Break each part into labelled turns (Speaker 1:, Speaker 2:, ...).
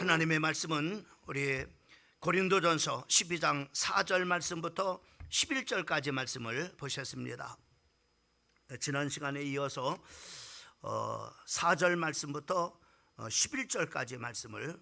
Speaker 1: 하나님의 말씀은 우리 고린도전서 12장 4절 말씀부터 11절까지 말씀을 보셨습니다. 지난 시간에 이어서 4절 말씀부터 11절까지 말씀을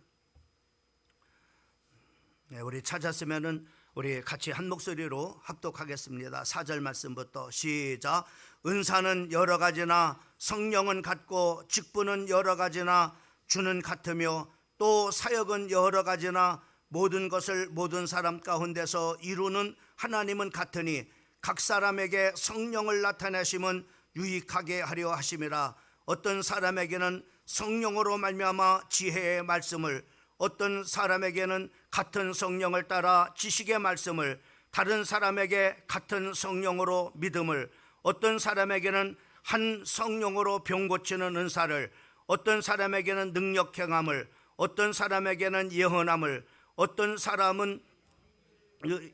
Speaker 1: 우리 찾았으면은 우리 같이 한 목소리로 합독하겠습니다. 4절 말씀부터 시작. 은사는 여러 가지나 성령은 같고 직분은 여러 가지나 주는 같으며 또 사역은 여러 가지나 모든 것을 모든 사람 가운데서 이루는 하나님은 같으니 각 사람에게 성령을 나타내심은 유익하게 하려 하심이라. 어떤 사람에게는 성령으로 말미암아 지혜의 말씀을, 어떤 사람에게는 같은 성령을 따라 지식의 말씀을, 다른 사람에게 같은 성령으로 믿음을, 어떤 사람에게는 한 성령으로 병 고치는 은사를, 어떤 사람에게는 능력 행함을, 어떤 사람에게는 예언함을, 어떤 사람은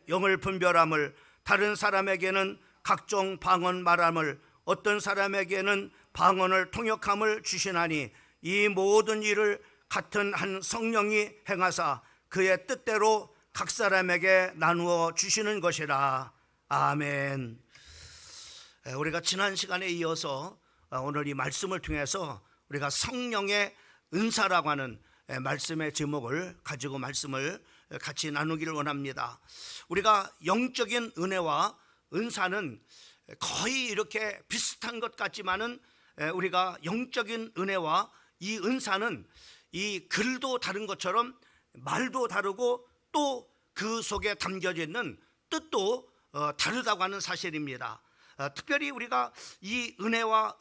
Speaker 1: 영을 분별함을, 다른 사람에게는 각종 방언 말함을, 어떤 사람에게는 방언을 통역함을 주시나니 이 모든 일을 같은 한 성령이 행하사 그의 뜻대로 각 사람에게 나누어 주시는 것이라. 아멘. 우리가 지난 시간에 이어서 오늘 이 말씀을 통해서 우리가 성령의 은사라고 하는 말씀의 제목을 가지고 말씀을 같이 나누기를 원합니다. 우리가 영적인 은혜와 은사는 거의 이렇게 비슷한 것 같지만은 우리가 영적인 은혜와 이 은사는 이 글도 다른 것처럼 말도 다르고 또 그 속에 담겨져 있는 뜻도 다르다고 하는 사실입니다. 특별히 우리가 이 은혜와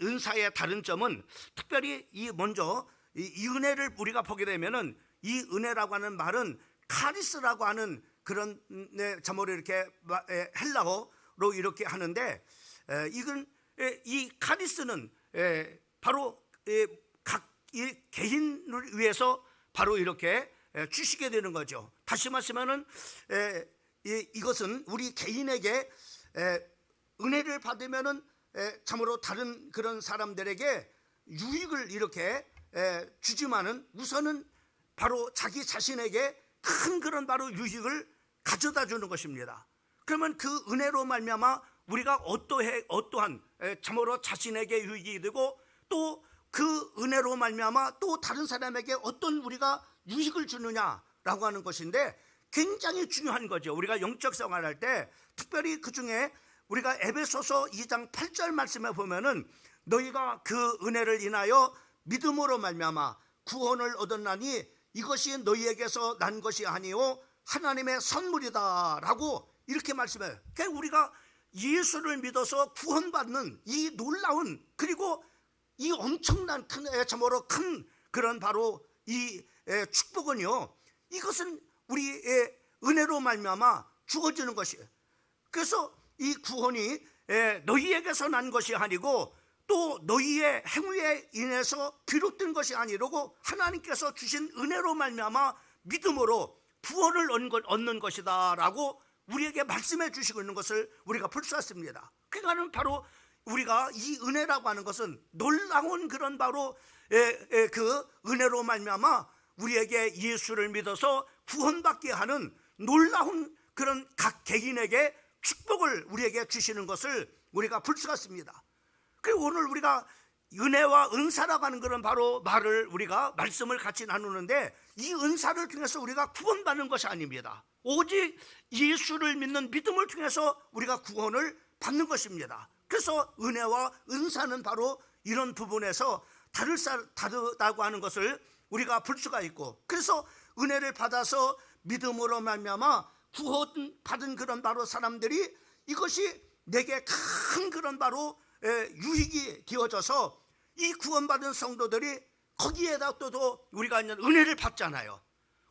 Speaker 1: 은사의 다른 점은 특별히 먼저 이 은혜를 우리가 보게 되면은 이 은혜라고 하는 말은 카리스라고 하는 그런 자모를 이렇게 헬라어로 이렇게 하는데, 이건 이 카리스는 바로 각 개인을 위해서 바로 이렇게 주시게 되는 거죠. 다시 말하면은 이것은 우리 개인에게 은혜를 받으면은 참으로 다른 그런 사람들에게 유익을 이렇게 주지만은 우선은 바로 자기 자신에게 큰 그런 바로 유익을 가져다 주는 것입니다. 그러면 그 은혜로 말미암아 우리가 어떠한 참으로 자신에게 유익이 되고 또 그 은혜로 말미암아 또 다른 사람에게 어떤 우리가 유익을 주느냐라고 하는 것인데 굉장히 중요한 거죠. 우리가 영적 생활할 때 특별히 그 중에 우리가 에베소서 2장 8절 말씀에 보면은 너희가 그 은혜를 인하여 믿음으로 말미암아 구원을 얻었나니 이것이 너희에게서 난 것이 아니요 하나님의 선물이다라고 이렇게 말씀해요. 그러니까 우리가 예수를 믿어서 구원받는 이 놀라운, 그리고 이 엄청난 참으로 큰 그런 바로 이 축복은요, 이것은 우리의 은혜로 말미암아 주어지는 것이에요. 그래서 이 구원이 너희에게서 난 것이 아니고 또 너희의 행위에 인해서 비롯된 것이 아니라고 하나님께서 주신 은혜로 말미암아 믿음으로 구원을 얻는 것이다 라고 우리에게 말씀해 주시고 있는 것을 우리가 볼 수 있습니다. 그러니까 바로 우리가 이 은혜라고 하는 것은 놀라운 그런 바로 그 은혜로 말미암아 우리에게 예수를 믿어서 구원받게 하는 놀라운 그런 각 개인에게 축복을 우리에게 주시는 것을 우리가 볼 수가 있습니다. 그리고 오늘 우리가 은혜와 은사라고 하는 그런 바로 말씀을 같이 나누는데, 이 은사를 통해서 우리가 구원받는 것이 아닙니다. 오직 예수를 믿는 믿음을 통해서 우리가 구원을 받는 것입니다. 그래서 은혜와 은사는 바로 이런 부분에서 다르다고 하는 것을 우리가 볼 수가 있고, 그래서 은혜를 받아서 믿음으로 말미암아 구원받은 그런 바로 사람들이 이것이 내게 큰 그런 바로 유익이 되어져서 이 구원받은 성도들이 거기에다 또 우리가 은혜를 받잖아요.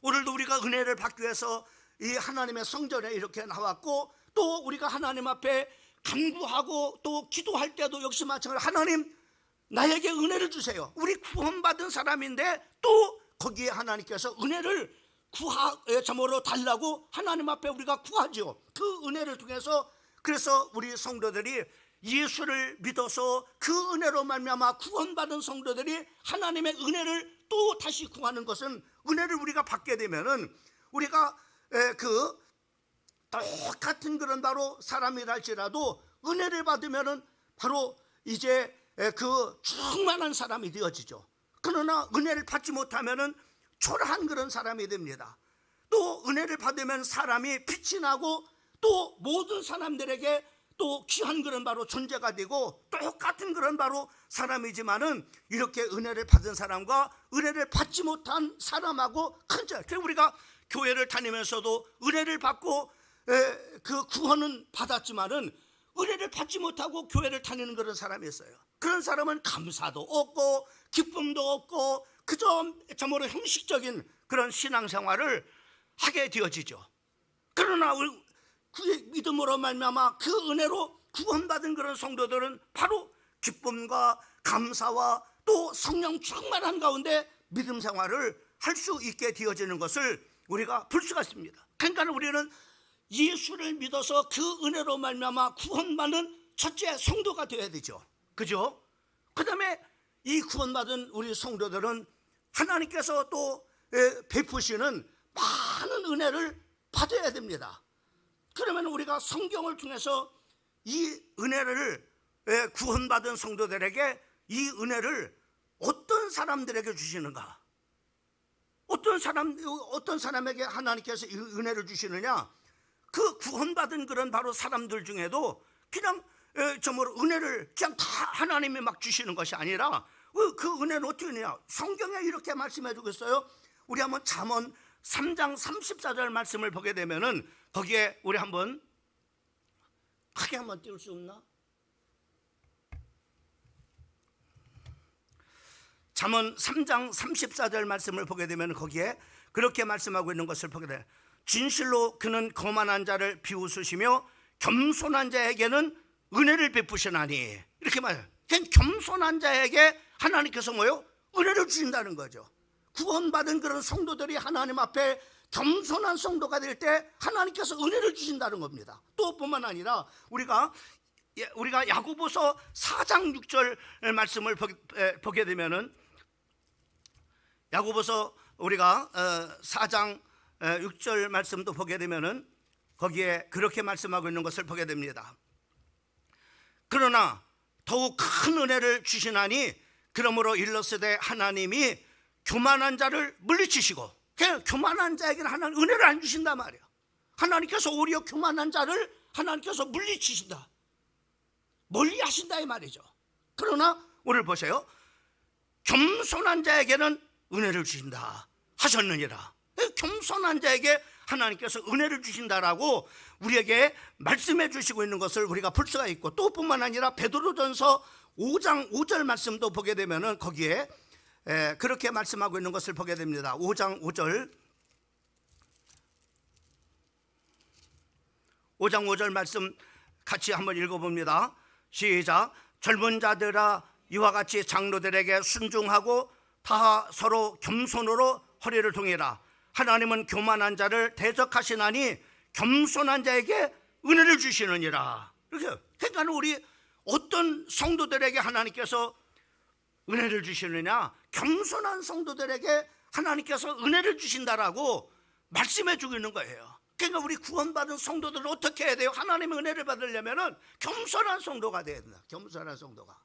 Speaker 1: 오늘도 우리가 은혜를 받기 위해서 이 하나님의 성전에 이렇게 나왔고, 또 우리가 하나님 앞에 간구하고 또 기도할 때도 역시 마찬가지로 하나님 나에게 은혜를 주세요. 우리 구원받은 사람인데 또 거기에 하나님께서 은혜를 참으로 달라고 하나님 앞에 우리가 구하죠. 그 은혜를 통해서 그래서 우리 성도들이 예수를 믿어서 그 은혜로 말미암아 구원받은 성도들이 하나님의 은혜를 또 다시 구하는 것은 은혜를 우리가 받게 되면은 우리가 그 똑같은 그런 바로 사람이랄지라도 은혜를 받으면은 바로 이제 그 충만한 사람이 되어지죠. 그러나 은혜를 받지 못하면은 초라한 그런 사람이 됩니다. 또 은혜를 받으면 사람이 빛이 나고 또 모든 사람들에게 또 귀한 그런 바로 존재가 되고 똑같은 그런 바로 사람이지만은 이렇게 은혜를 받은 사람과 은혜를 받지 못한 사람하고 큰 차이. 그래서 우리가 교회를 다니면서도 은혜를 받고 그 구원은 받았지만은 은혜를 받지 못하고 교회를 다니는 그런 사람이 있어요. 그런 사람은 감사도 없고 기쁨도 없고 그저 정말로 형식적인 그런 신앙생활을 하게 되어지죠. 그러나 그의 믿음으로 말미암아 그 은혜로 구원받은 그런 성도들은 바로 기쁨과 감사와 또 성령 충만한 가운데 믿음 생활을 할 수 있게 되어지는 것을 우리가 볼 수가 있습니다. 그러니까 우리는 예수를 믿어서 그 은혜로 말미암아 구원받는 첫째 성도가 되어야 되죠. 그죠? 그 다음에 이 구원받은 우리 성도들은 하나님께서 또 베푸시는 많은 은혜를 받아야 됩니다. 그러면 우리가 성경을 통해서 이 은혜를 구원받은 성도들에게 이 은혜를 어떤 사람들에게 주시는가? 어떤 사람에게 하나님께서 이 은혜를 주시느냐? 그 구원받은 그런 바로 사람들 중에도 그냥 정말 은혜를 그냥 다 하나님이 막 주시는 것이 아니라 그 은혜는 어떻게 되냐? 성경에 이렇게 말씀해 주고 있어요. 우리 한번 잠언 3장 34절 말씀을 보게 되면은 거기에 우리 한번 크게 한번 띄울 수 없나? 잠언 3장 34절 말씀을 보게 되면 거기에 그렇게 말씀하고 있는 것을 보게 돼요. 진실로 그는 거만한 자를 비웃으시며 겸손한 자에게는 은혜를 베푸시나니, 이렇게 말해요. 그냥 겸손한 자에게 하나님께서 뭐요? 은혜를 주신다는 거죠. 구원받은 그런 성도들이 하나님 앞에 겸손한 성도가 될 때 하나님께서 은혜를 주신다는 겁니다. 또 뿐만 아니라 우리가 야고보서 4장 6절 말씀을 보게 되면은 야고보서 우리가 4장 6절 말씀도 보게 되면은 거기에 그렇게 말씀하고 있는 것을 보게 됩니다. 그러나 더욱 큰 은혜를 주시나니 그러므로 일렀으되 하나님이 교만한 자를 물리치시고, 그냥 교만한 자에게는 하나님 은혜를 안 주신단 말이에요. 하나님께서 오히려 교만한 자를 하나님께서 물리치신다, 멀리 하신다 이 말이죠. 그러나 오늘 보세요. 겸손한 자에게는 은혜를 주신다 하셨느니라. 겸손한 자에게 하나님께서 은혜를 주신다라고 우리에게 말씀해 주시고 있는 것을 우리가 볼 수가 있고, 또 뿐만 아니라 베드로전서 5장 5절 말씀도 보게 되면은 거기에 그렇게 말씀하고 있는 것을 보게 됩니다. 5장 5절 말씀 같이 한번 읽어봅니다. 시작. 젊은 자들아 이와 같이 장로들에게 순종하고 다 서로 겸손으로 허리를 동이라. 하나님은 교만한 자를 대적하시나니 겸손한 자에게 은혜를 주시느니라. 이렇게. 그러니까 우리 어떤 성도들에게 하나님께서 은혜를 주시느냐? 겸손한 성도들에게 하나님께서 은혜를 주신다라고 말씀해 주고 있는 거예요. 그러니까 우리 구원받은 성도들은 어떻게 해야 돼요? 하나님의 은혜를 받으려면은 겸손한 성도가 돼야 된다. 겸손한 성도가.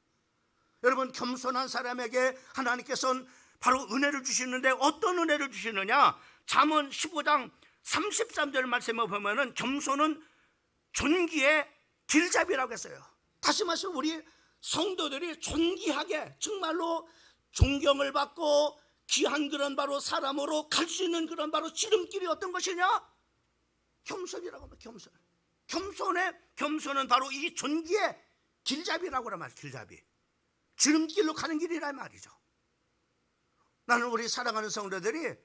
Speaker 1: 여러분, 겸손한 사람에게 하나님께서는 바로 은혜를 주시는데 어떤 은혜를 주시느냐? 잠언 15장 33절 말씀에 보면은 겸손은 존귀의 길잡이라고 했어요. 다시 말해서 우리 성도들이 존귀하게 정말로 존경을 받고 귀한 그런 바로 사람으로 갈 수 있는 그런 바로 지름길이 어떤 것이냐? 겸손이라고 합니다. 겸손은 바로 이 존귀의 길잡이라고 하는 말이에요. 길잡이. 지름길로 가는 길이란 말이죠. 나는 우리 사랑하는 성도들이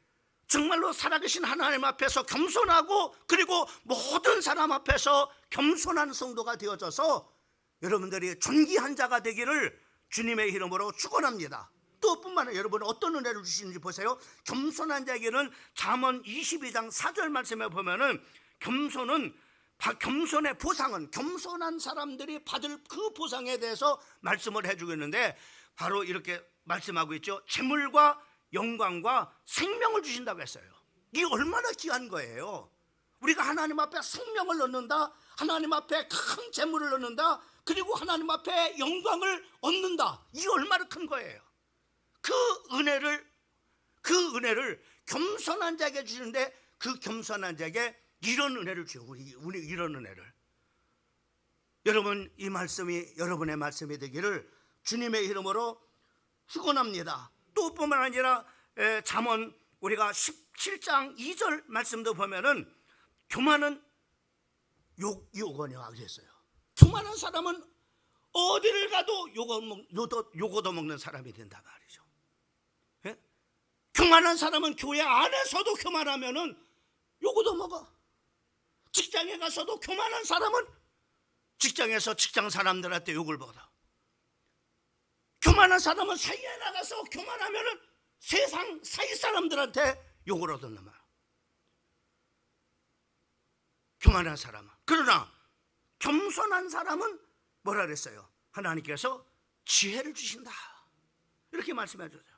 Speaker 1: 정말로 살아계신 하나님 앞에서 겸손하고 그리고 모든 사람 앞에서 겸손한 성도가 되어져서 여러분들이 존귀한 자가 되기를 주님의 이름으로 축원합니다. 또 뿐만 아니라 여러분 어떤 은혜를 주시는지 보세요. 겸손한 자에게는 잠언 22장 4절 말씀에 보면은 겸손의 보상은, 겸손한 사람들이 받을 그 보상에 대해서 말씀을 해주고 있는데 바로 이렇게 말씀하고 있죠. 재물과 영광과 생명을 주신다고 했어요. 이게 얼마나 귀한 거예요. 우리가 하나님 앞에 생명을 얻는다, 하나님 앞에 큰 재물을 얻는다, 그리고 하나님 앞에 영광을 얻는다. 이게 얼마나 큰 거예요. 그 은혜를 겸손한 자에게 주시는데, 그 겸손한 자에게 이런 은혜를 줘요. 우리 이런 은혜를. 여러분, 이 말씀이 여러분의 말씀이 되기를 주님의 이름으로 축원합니다. 또 뿐만 아니라 잠언 우리가 17장 2절 말씀도 보면은 교만은 욕언이라 그랬어요. 교만한 사람은 어디를 가도 욕 얻어먹는 사람이 된단 말이죠. 예? 교만한 사람은 교회 안에서도 교만하면은 욕 얻어먹어. 직장에 가서도 교만한 사람은 직장에서 직장 사람들한테 욕을 받아. 교만한 사람은 사회에 나가서 교만하면은 세상 사회 사람들한테 욕을 얻었단 말이야. 교만한 사람은. 그러나 겸손한 사람은 뭐라 그랬어요? 하나님께서 지혜를 주신다, 이렇게 말씀해 주세요.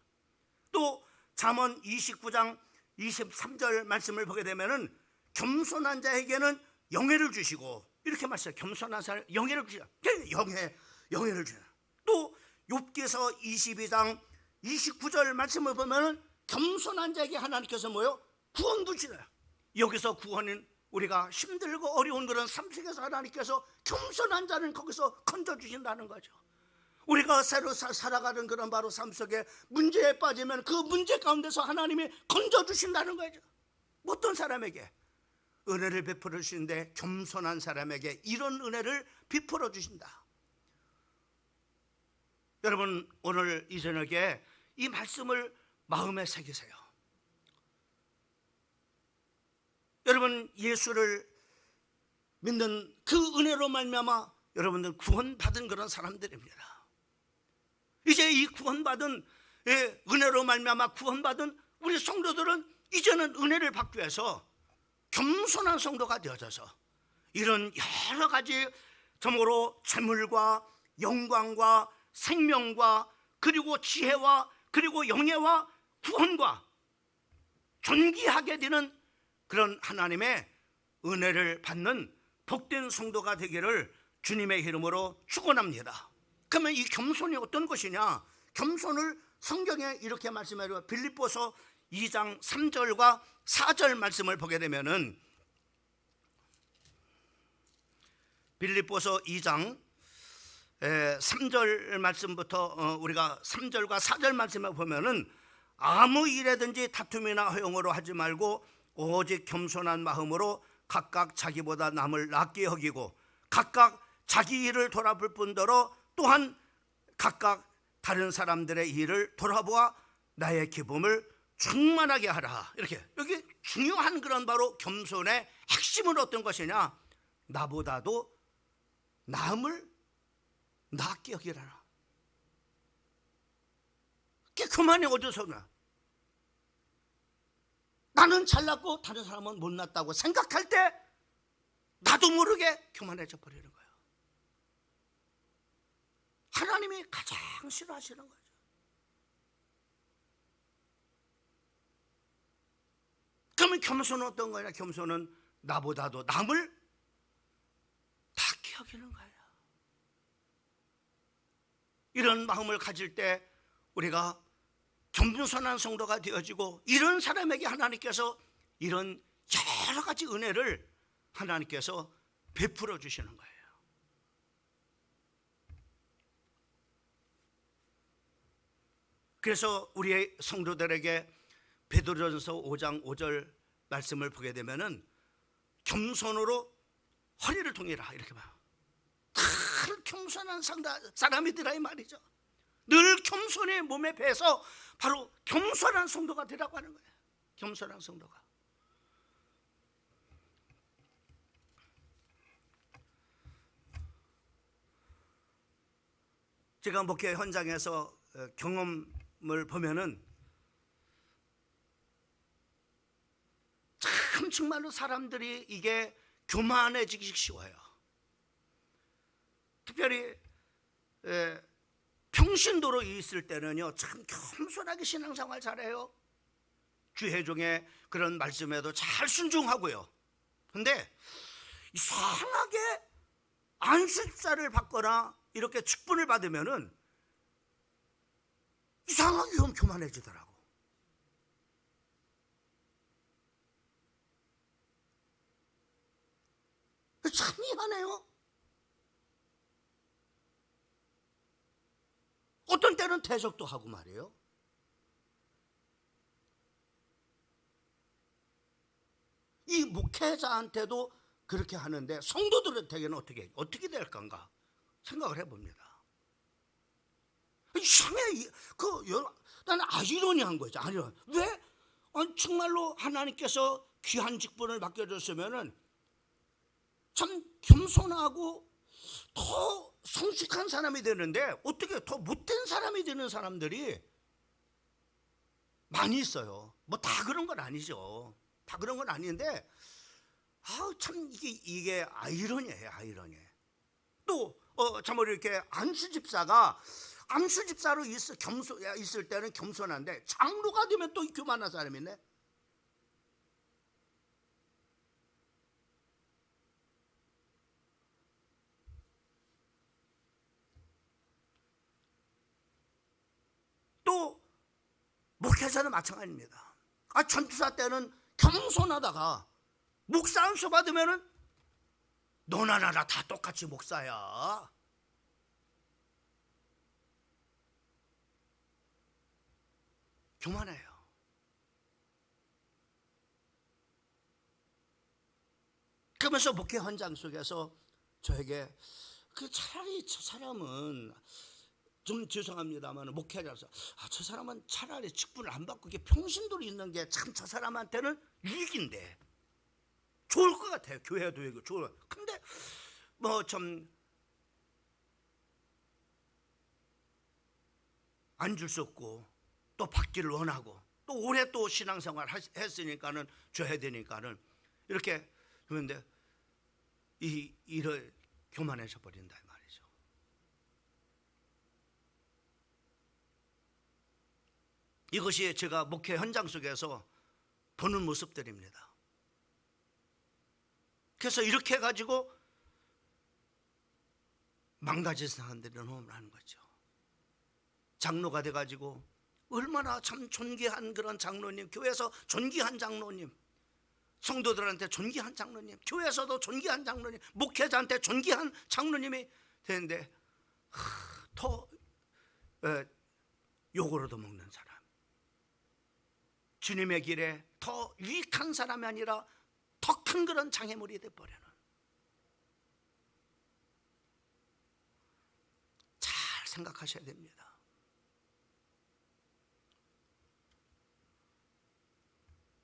Speaker 1: 또 잠언 29장 23절 말씀을 보게 되면은 겸손한 자에게는 영예를 주시고, 이렇게 말씀해요. 겸손한 사람 영예를 주시다. 영예를 주셔. 또 욥기서 22장 29절 말씀을 보면은 겸손한 자에게 하나님께서 뭐요? 구원도 주셔요. 여기서 구원은 우리가 힘들고 어려운 그런 삶 속에서 하나님께서 겸손한 자는 거기서 건져주신다는 거죠. 우리가 새로 살아가는 그런 바로 삶 속에 문제에 빠지면 그 문제 가운데서 하나님이 건져주신다는 거죠. 어떤 사람에게 은혜를 베풀어 주시는데, 겸손한 사람에게 이런 은혜를 베풀어 주신다. 여러분, 오늘 이 저녁에 이 말씀을 마음에 새기세요. 여러분, 예수를 믿는 그 은혜로 말미암아 여러분들 구원받은 그런 사람들입니다. 이제 이 구원받은 은혜로 말미암아 구원받은 우리 성도들은 이제는 은혜를 받기 위해서 겸손한 성도가 되어져서 이런 여러 가지 점으로 재물과 영광과 생명과 그리고 지혜와 그리고 영예와 구원과 존귀하게 되는 그런 하나님의 은혜를 받는 복된 성도가 되기를 주님의 이름으로 축원합니다. 그러면 이 겸손이 어떤 것이냐? 겸손을 성경에 이렇게 말씀해요. 빌립보서 2장 3절과 4절 말씀을 보게 되면은, 빌립보서 2장 3절 말씀부터 우리가 3절과 4절 말씀을 보면은, 아무 일에든지 다툼이나 허용으로 하지 말고 오직 겸손한 마음으로 각각 자기보다 남을 낫게 여기고 각각 자기 일을 돌아볼 뿐더러 또한 각각 다른 사람들의 일을 돌아보아 나의 기쁨을 충만하게 하라. 이렇게 여기 중요한 그런 바로 겸손의 핵심은 어떤 것이냐? 나보다도 남을 낫게 여기라. 그만이 어디서 나? 나는 잘났고 다른 사람은 못났다고 생각할 때 나도 모르게 교만해져 버리는 거예요. 하나님이 가장 싫어하시는 거죠. 그러면 겸손은 어떤 거냐? 겸손은 나보다도 남을 낫게 여기는 거예요. 이런 마음을 가질 때 우리가 겸손한 성도가 되어지고, 이런 사람에게 하나님께서 이런 여러 가지 은혜를 하나님께서 베풀어 주시는 거예요. 그래서 우리의 성도들에게 베드로전서 5장 5절 말씀을 보게 되면은 겸손으로 허리를 동이라, 이렇게 봐요. 늘 겸손한 사람이 되라 이 말이죠. 늘 겸손의 몸에 배서 바로 겸손한 성도가 되라고 하는 거예요. 겸손한 성도가. 제가 목회 현장에서 경험을 보면은 참 정말로 사람들이 이게 교만해지기 쉬워요. 특별히 평신도로 있을 때는요 참 겸손하게 신앙생활 잘해요. 주회중에 그런 말씀에도 잘 순종하고요. 근데 이상하게 안수집사를 받거나 이렇게 직분을 받으면은 이상하게 교만해지더라고. 참 이상해요. 어떤 때는 대적도 하고 말이에요. 이 목회자한테도 그렇게 하는데 성도들한테는 어떻게 될 건가 생각을 해봅니다. 이상해. 나는 아이러니한 거죠. 아이러니. 왜? 정말로 하나님께서 귀한 직분을 맡겨줬으면은 참 겸손하고 더 성숙한 사람이 되는데 어떻게 더 못된 사람이 되는 사람들이 많이 있어요. 뭐 다 그런 건 아니죠. 다 그런 건 아닌데 참 이게 아이러니예요. 아이러니. 또 참으로 이렇게 안수집사가 안수집사로 있을 때는 겸손한데 장로가 되면 또 교만한 사람이네. 또 목회자는 마찬가지입니다. 전투사 때는 겸손하다가 목사 안수 받으면은 너나 나나 다 똑같이 목사야. 교만해요. 그러면서 목회 현장 속에서 저에게 차라리 저 사람은 좀 죄송합니다만 목회자로서 저 사람은 차라리 직분을 안 받고 평신도로 있는 게 참 저 사람한테는 유익인데 좋을 것 같아요. 교회도 이거 좋을. 근데 뭐 좀 안 줄 수 없고 또 받기를 원하고 또 오래 또 신앙생활 했으니까는 줘야 되니까는 이렇게 그런데 이를 교만해져 버린다 이 말이죠. 이것이 제가 목회 현장 속에서 보는 모습들입니다. 그래서 이렇게 해가지고 망가진 사람들이 너무 많은 거죠. 장로가 돼가지고 얼마나 참 존귀한 그런 장로님, 교회에서 존귀한 장로님, 성도들한테 존귀한 장로님, 교회에서도 존귀한 장로님, 목회자한테 존귀한 장로님이 되는데 더 욕으로도 먹는 사람, 주님의 길에 더 유익한 사람이 아니라 더 큰 그런 장애물이 되어버리는. 잘 생각하셔야 됩니다.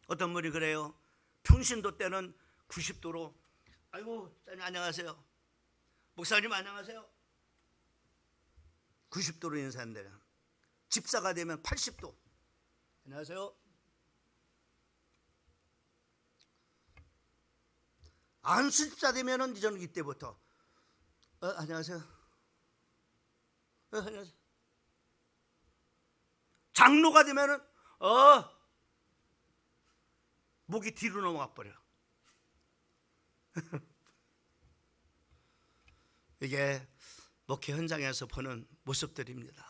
Speaker 1: 어떤 분이 그래요. 평신도 때는 90도로 아이고 목사님 안녕하세요. 목사님 안녕하세요. 90도로 인사한대요. 집사가 되면 80도 안녕하세요. 안수집사 되면은 저는 이때부터 안녕하세요. 안녕하세요. 장로가 되면은 목이 뒤로 넘어가 버려. 이게 목회 현장에서 보는 모습들입니다.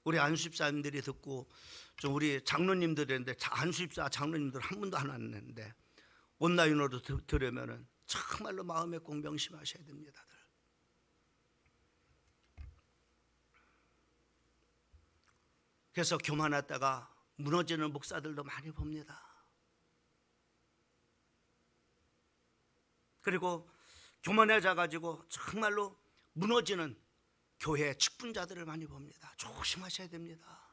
Speaker 1: 우리 안수집사님들이 듣고 좀 우리 장로님들인데 안수집사 장로님들 한 분도 안 왔는데 온라인으로 들으면은 정말로 마음에 꼭 명심하셔야 됩니다. 그래서 교만했다가 무너지는 목사들도 많이 봅니다. 그리고 교만해져 가지고 정말로 무너지는 교회 직분자들을 많이 봅니다. 조심하셔야 됩니다.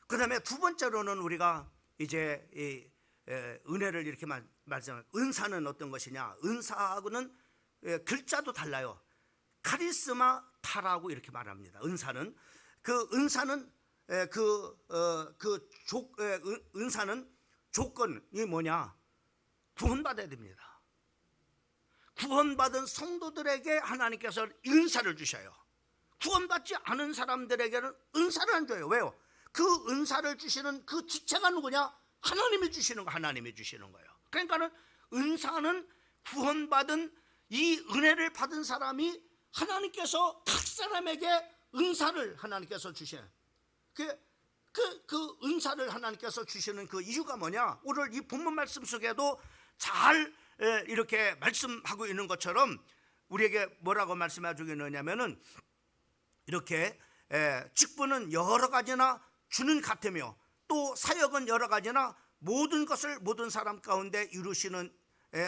Speaker 1: 그 다음에 두 번째로는 우리가 이제 은혜를 이렇게 말씀하는 은사는 어떤 것이냐. 은사하고는 글자도 달라요. 카리스마타라고 이렇게 말합니다. 은사는 은사는 조건이 뭐냐? 구원받아야 됩니다. 구원받은 성도들에게 하나님께서 은사를 주셔요. 구원받지 않은 사람들에게는 은사를 안 줘요. 왜요? 그 은사를 주시는 그 주체가 누구냐? 하나님이 주시는 거, 하나님이 주시는 거예요. 그러니까는 은사는 구원받은 이 은혜를 받은 사람이 하나님께서 각 사람에게 은사를 하나님께서 주시는 그 은사를 하나님께서 주시는 그 이유가 뭐냐? 오늘 이 본문 말씀 속에도 잘 이렇게 말씀하고 있는 것처럼 우리에게 뭐라고 말씀해 주고 있느냐면은 이렇게 직분은 여러 가지나 주는 같으며 또 사역은 여러 가지나 모든 것을 모든 사람 가운데 이루시는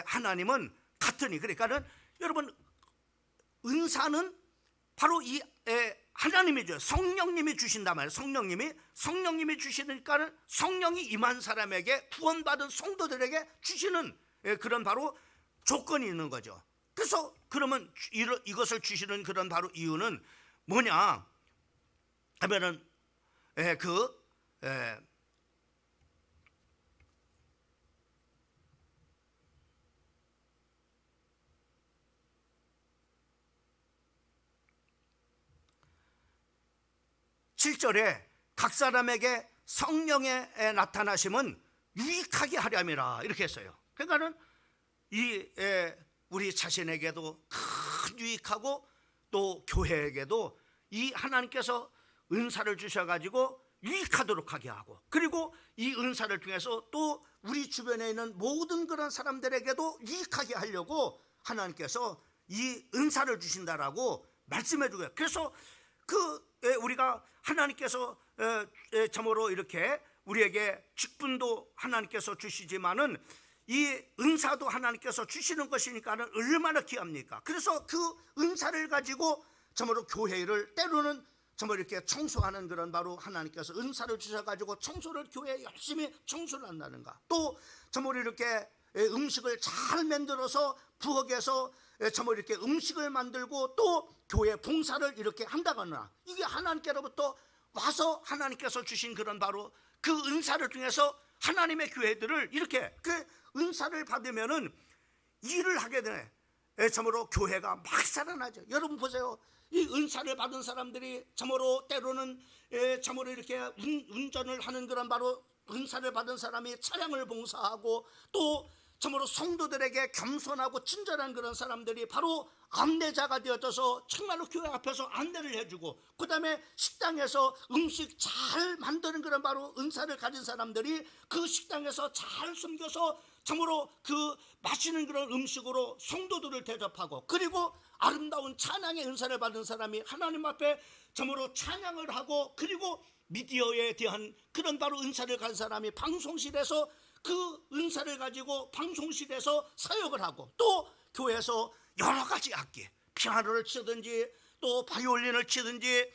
Speaker 1: 하나님은 같으니, 그러니까는 여러분 은사는 바로 이 하나님이 줘요. 성령님이 주신단 말이에요. 성령님이 주시니까는 성령이 임한 사람에게, 구원받은 성도들에게 주시는 그런 바로 조건이 있는 거죠. 그래서 그러면 이것을 주시는 그런 바로 이유는 뭐냐 하면은 칠 절에 각 사람에게 성령의 나타나심은 유익하게 하려 함이라 이렇게 했어요. 그러니까는 우리 자신에게도 큰 유익하고 또 교회에게도 이 하나님께서 은사를 주셔가지고 유익하도록 하게 하고, 그리고 이 은사를 통해서 또 우리 주변에 있는 모든 그런 사람들에게도 유익하게 하려고 하나님께서 이 은사를 주신다라고 말씀해 주고요. 그래서 우리가 하나님께서 참으로 이렇게 우리에게 직분도 하나님께서 주시지만은 이 은사도 하나님께서 주시는 것이니까는 얼마나 귀합니까? 그래서 그 은사를 가지고 참으로 교회를 때로는 참으로 이렇게 청소하는 그런 바로 하나님께서 은사를 주셔가지고 청소를 교회에 열심히 청소를 한다는가, 또 참으로 이렇게 음식을 잘 만들어서 부엌에서 참으로 이렇게 음식을 만들고 또 교회 봉사를 이렇게 한다거나, 이게 하나님께로부터 와서 하나님께서 주신 그런 바로 그 은사를 통해서 하나님의 교회들을 이렇게 그 은사를 받으면은 일을 하게 되네. 참으로 교회가 막 살아나죠. 여러분 보세요. 이 은사를 받은 사람들이 참으로 때로는 참으로 이렇게 운전을 하는 그런 바로 은사를 받은 사람이 차량을 봉사하고, 또 참으로 성도들에게 겸손하고 친절한 그런 사람들이 바로 안내자가 되어져서 정말로 교회 앞에서 안내를 해주고, 그 다음에 식당에서 음식 잘 만드는 그런 바로 은사를 가진 사람들이 그 식당에서 잘 섬겨서 참으로 그 맛있는 그런 음식으로 성도들을 대접하고, 그리고 아름다운 찬양의 은사를 받은 사람이 하나님 앞에 참으로 찬양을 하고, 그리고 미디어에 대한 그런 바로 은사를 가진 사람이 방송실에서 그 은사를 가지고 방송실에서 사역을 하고, 또 교회에서 여러 가지 악기, 피아노를 치든지 또 바이올린을 치든지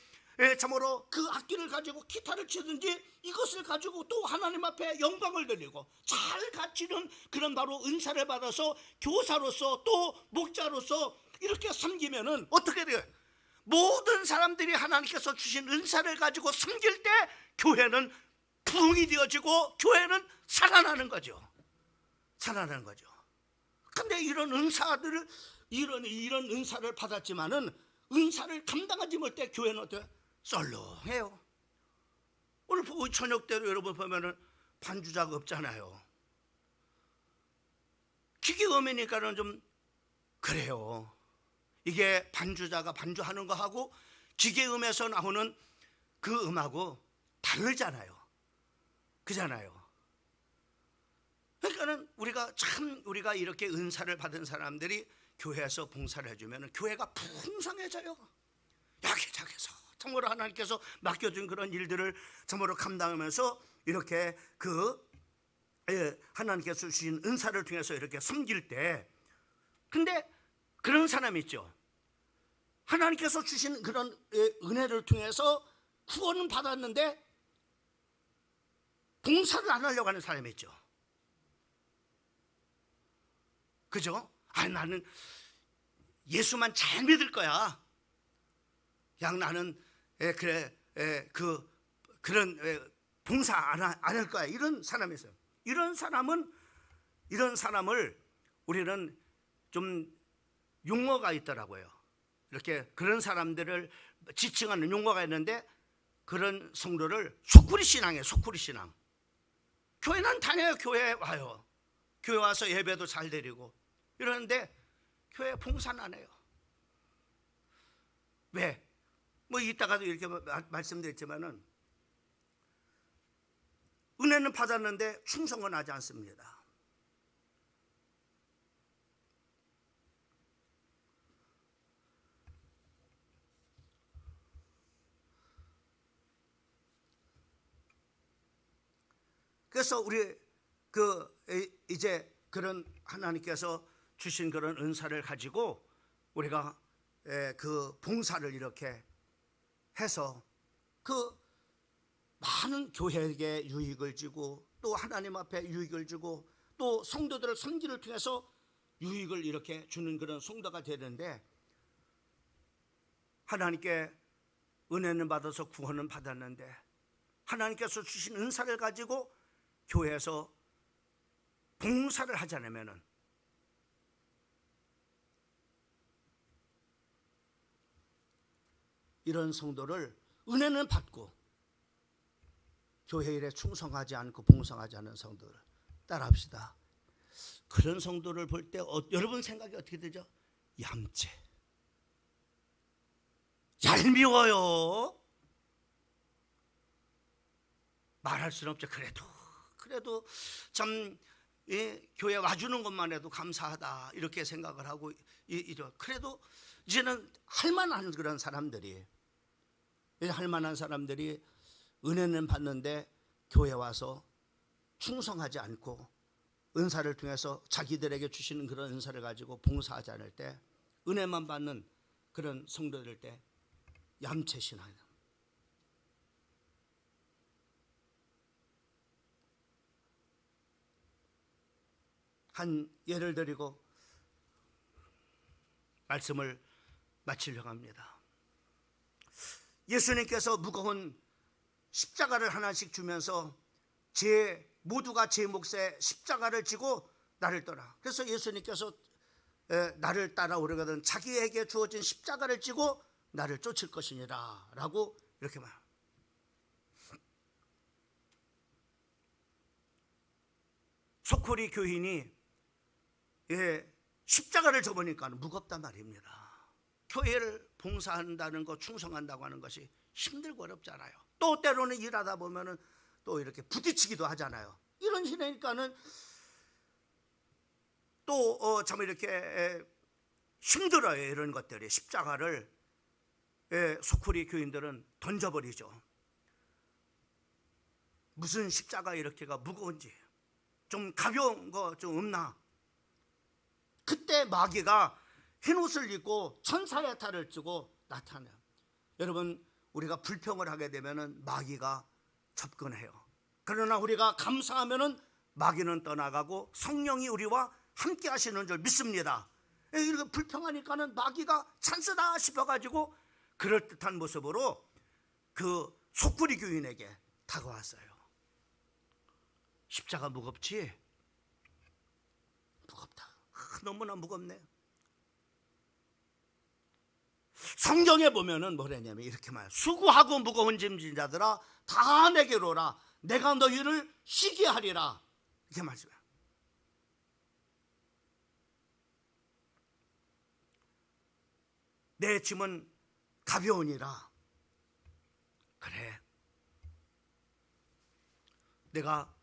Speaker 1: 참으로 그 악기를 가지고 기타를 치든지 이것을 가지고 또 하나님 앞에 영광을 돌리고 잘 갖추는 그런 바로 은사를 받아서 교사로서 또 목자로서 이렇게 섬기면은 어떻게 돼요? 모든 사람들이 하나님께서 주신 은사를 가지고 섬길 때 교회는 부흥이 되어지고 교회는 살아나는 거죠. 살아나는 거죠. 근데 이런 은사들을 이런 은사를 받았지만은 은사를 감당하지 못해 교회는 어때요? 썰렁해요. 오늘 저녁 때도 여러분 보면은 반주자가 없잖아요. 기계음이니까는 좀 그래요. 이게 반주자가 반주하는 거하고 기계음에서 나오는 그 음하고 다르잖아요. 그잖아요. 그러니까는 우리가 이렇게 은사를 받은 사람들이 교회에서 봉사를 해주면 교회가 풍성해져요. 여기저기서 참으로 하나님께서 맡겨준 그런 일들을 참으로 감당하면서 이렇게 하나님께서 주신 은사를 통해서 이렇게 섬길 때, 근데 그런 사람이 있죠. 하나님께서 주신 그런 은혜를 통해서 구원은 받았는데 봉사를 안 하려고 하는 사람이 있죠. 그죠? 나는 예수만 잘 믿을 거야. 그냥 나는 그런 봉사 안 할 거야. 이런 사람이 있어요. 이런 사람은 이런 사람을 우리는 좀 용어가 있더라고요. 이렇게 그런 사람들을 지칭하는 용어가 있는데, 그런 성도를 소쿠리 신앙이에요. 소쿠리 신앙. 교회는 다녀요. 교회 와요. 교회 와서 예배도 잘 드리고 이러는데 교회 봉사는 안 해요. 왜? 뭐 이따가도 이렇게 말씀드렸지만은 은혜는 받았는데 충성은 하지 않습니다. 그래서 우리 이제 그런 하나님께서 주신 그런 은사를 가지고 우리가 그 봉사를 이렇게 해서 그 많은 교회에게 유익을 주고 또 하나님 앞에 유익을 주고 또 성도들을 섬기를 통해서 유익을 이렇게 주는 그런 성도가 되는데, 하나님께 은혜는 받아서 구원은 받았는데 하나님께서 주신 은사를 가지고 교회에서 봉사를 하지 않으면은 이런 성도를 은혜는 받고 교회 일에 충성하지 않고 봉사하지 않은 성도를 따라합시다. 그런 성도를 볼 때 여러분 생각이 어떻게 되죠? 얌체, 얄미워요. 말할 수는 없죠. 그래도 참 교회 와주는 것만 해도 감사하다 이렇게 생각을 하고 그래도 이제는 할만한 그런 사람들이, 할만한 사람들이 은혜는 받는데 교회 와서 충성하지 않고 은사를 통해서 자기들에게 주시는 그런 은사를 가지고 봉사하지 않을 때, 은혜만 받는 그런 성도들 때 얌체신앙. 한 예를 드리고 말씀을 마치려고 합니다. 예수님께서 무거운 십자가를 하나씩 주면서 모두가 제 몫에 십자가를 지고 나를 떠나. 그래서 예수님께서 나를 따라오려거든 자기에게 주어진 십자가를 지고 나를 쫓을 것이니라 라고 이렇게 말합니다. 소코리 교인이 십자가를 져보니까 무겁단 말입니다. 교회를 봉사한다는 것, 충성한다고 하는 것이 힘들고 어렵잖아요. 또 때로는 일하다 보면은 또 이렇게 부딪히기도 하잖아요. 이런 시대니까는 또 참 이렇게 힘들어요. 이런 것들이. 십자가를 소쿠리 교인들은 던져버리죠. 무슨 십자가 이렇게가 무거운지, 좀 가벼운 거 좀 없나? 그때 마귀가 흰 옷을 입고 천사의 탈을 쥐고 나타나요. 여러분, 우리가 불평을 하게 되면은 마귀가 접근해요. 그러나 우리가 감사하면은 마귀는 떠나가고 성령이 우리와 함께 하시는 줄 믿습니다. 이렇게 불평하니까는 마귀가 찬스다 싶어가지고 그럴듯한 모습으로 그 소쿠리 교인에게 다가왔어요. 십자가 무겁지? 무겁다. 너무나 무겁네. 성경에 보면은 뭐라냐면 이렇게 말해요. 수고하고 무거운 짐진 자들아 다 내게로 오라. 내가 너희를 쉬게 하리라. 이렇게 말씀해요. 내 짐은 가벼우니라. 그래. 내가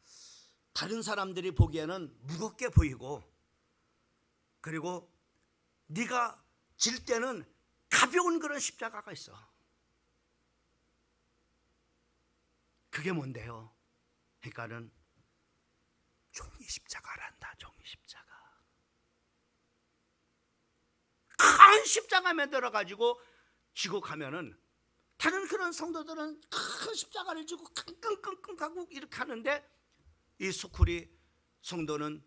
Speaker 1: 다른 사람들이 보기에는 무겁게 보이고, 그리고 네가 질 때는 가벼운 그런 십자가가 있어. 그게 뭔데요? 그러니까는 종이 십자가란다. 종이 십자가. 큰 십자가 만들어 가지고 지고 가면은 다른 그런 성도들은 큰 십자가를 지고 끙끙끙끙 하고 이렇게 하는데, 이 소쿠리 성도는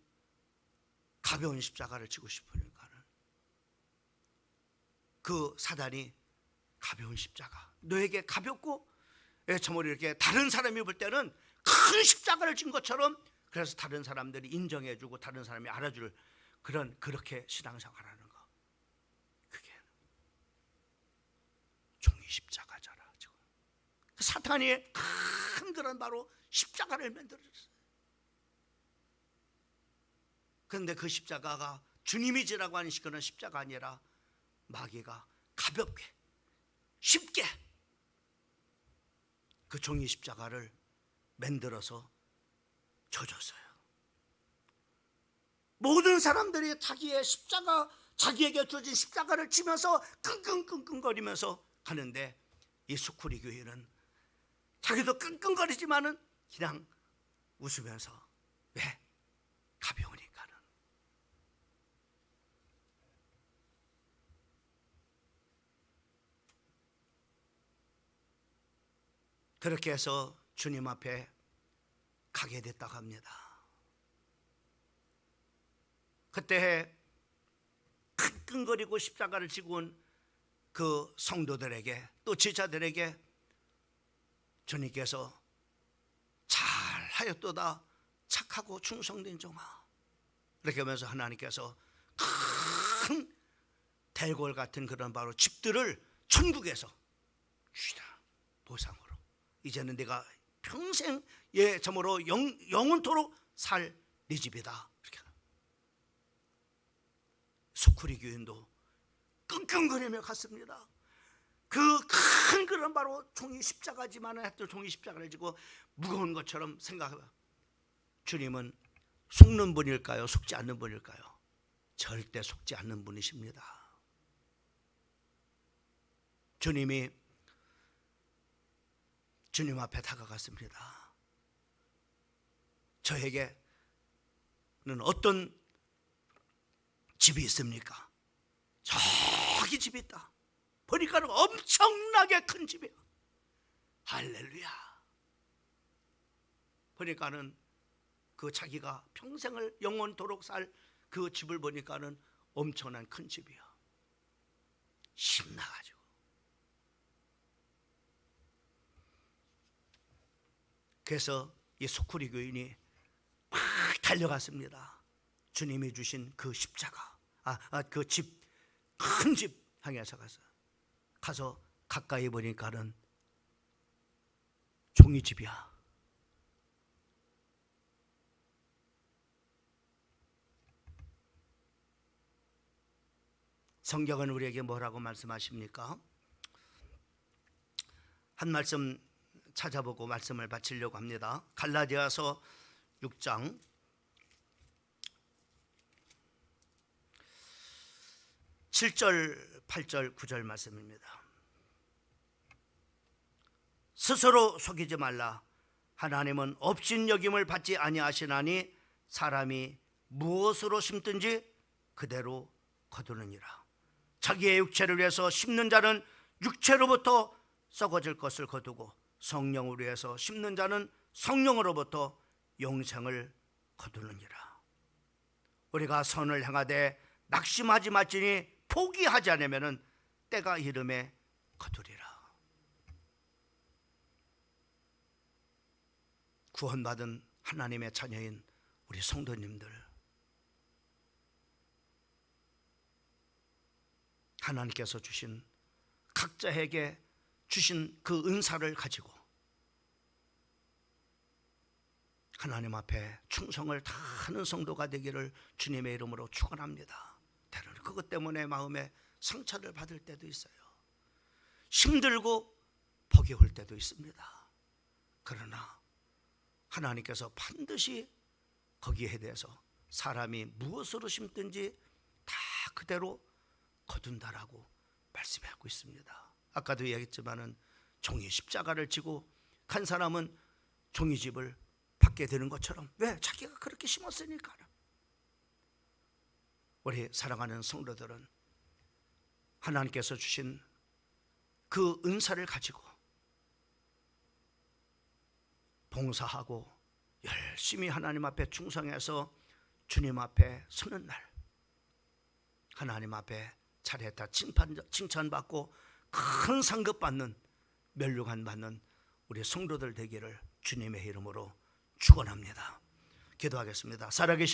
Speaker 1: 가벼운 십자가를 지고 싶으니까는 그 사단이 가벼운 십자가, 너에게 가볍고 저 머리 이렇게 다른 사람이 볼 때는 큰 십자가를 진 것처럼 그래서 다른 사람들이 인정해주고 다른 사람이 알아줄 그렇게 신앙생활하는 거, 그게 종이 십자가잖아. 지금 사탄이 큰 그런 바로 십자가를 만들어줬어요. 그런데 그 십자가가 주님이 지라고 하는 그런 십자가 아니라 마귀가 가볍게 쉽게 그 종이 십자가를 만들어서 줘줬어요. 모든 사람들이 자기에게 주어진 십자가를 지면서 끙끙끙끙거리면서 가는데, 이 수쿠리 교회는 자기도 끙끙거리지만은 그냥 웃으면서, 왜? 가벼우니까는. 그렇게 해서 주님 앞에 가게 됐다고 합니다. 그때 끙끙거리고 십자가를 지고 온 그 성도들에게, 또 제자들에게 주님께서 잘하였도다 착하고 충성된 종아, 이렇게 하면서 하나님께서 큰 대궐 같은 그런 바로 집들을 천국에서 주시다. 보상으로 이제는 내가 평생 참으로 영원토록 살 네 집이다. 이렇게. 수쿠리 교인도 끙끙거리며 갔습니다. 그 큰 그런 바로 종이 십자가지만 하여튼 종이 십자가를 지고 무거운 것처럼 생각해봐. 주님은 속는 분일까요? 속지 않는 분일까요? 절대 속지 않는 분이십니다. 주님이 주님 앞에 다가갔습니다. 저에게는 어떤 집이 있습니까? 저기 집이 있다. 보니까는 엄청나게 큰 집이에요. 할렐루야. 보니까는 그 자기가 평생을 영원토록 살 그 집을 보니까는 엄청난 큰 집이야. 신나가지고. 그래서 이 수쿠리 교인이 막 달려갔습니다. 주님이 주신 그 십자가, 그 집, 큰 집 향해서 가서 가까이 보니까는 종이집이야. 성경은 우리에게 뭐라고 말씀하십니까? 한 말씀 찾아보고 말씀을 바치려고 합니다. 갈라디아서 6장 7절, 8절, 9절 말씀입니다. 스스로 속이지 말라. 하나님은 업신여김을 받지 아니하시나니 사람이 무엇으로 심든지 그대로 거두느니라. 자기의 육체를 위해서 심는 자는 육체로부터 썩어질 것을 거두고 성령을 위해서 심는 자는 성령으로부터 영생을 거두느니라. 우리가 선을 행하되 낙심하지 말지니 포기하지 않으면 때가 이름에 거두리라. 구원받은 하나님의 자녀인 우리 성도님들, 하나님께서 주신 각자에게 주신 그 은사를 가지고 하나님 앞에 충성을 다하는 성도가 되기를 주님의 이름으로 축원합니다. 때로는 그것 때문에 마음에 상처를 받을 때도 있어요. 힘들고 벅이 올 때도 있습니다. 그러나 하나님께서 반드시 거기에 대해서 사람이 무엇으로 심든지 다 그대로 거둔다라고 말씀하고 있습니다. 아까도 얘기했지만은 종이 십자가를 지고 간 사람은 종이집을 받게 되는 것처럼, 왜? 자기가 그렇게 심었으니까. 우리 사랑하는 성도들은 하나님께서 주신 그 은사를 가지고 봉사하고 열심히 하나님 앞에 충성해서 주님 앞에 서는 날, 하나님 앞에 잘했다 칭찬받고 큰 상급 받는, 멸류관 받는 우리 성도들 되기를 주님의 이름으로 축원합니다. 기도하겠습니다. 살아계신